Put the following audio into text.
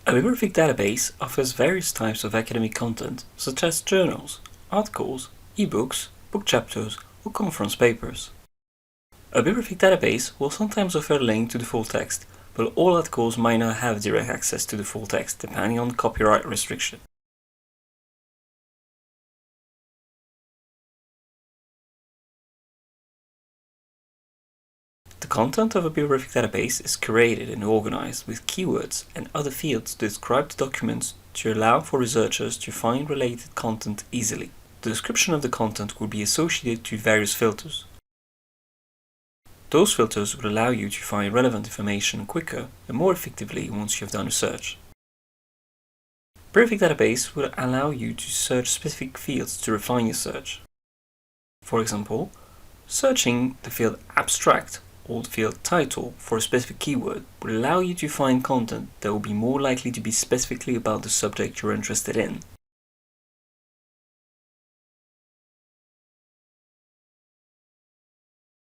A bibliographic database offers various types of academic content, such as journals, articles, ebooks, book chapters, or conference papers. A bibliographic database will sometimes offer a link to the full text, but all articles might not have direct access to the full text depending on copyright restriction. The content of a bibliographic database is curated and organized with keywords and other fields to describe the documents to allow for researchers to find related content easily. The description of the content will be associated to various filters. Those filters will allow you to find relevant information quicker and more effectively once you have done a search. A bibliographic database will allow you to search specific fields to refine your search. For example, searching the field abstract or the field title for a specific keyword will allow you to find content that will be more likely to be specifically about the subject you're interested in.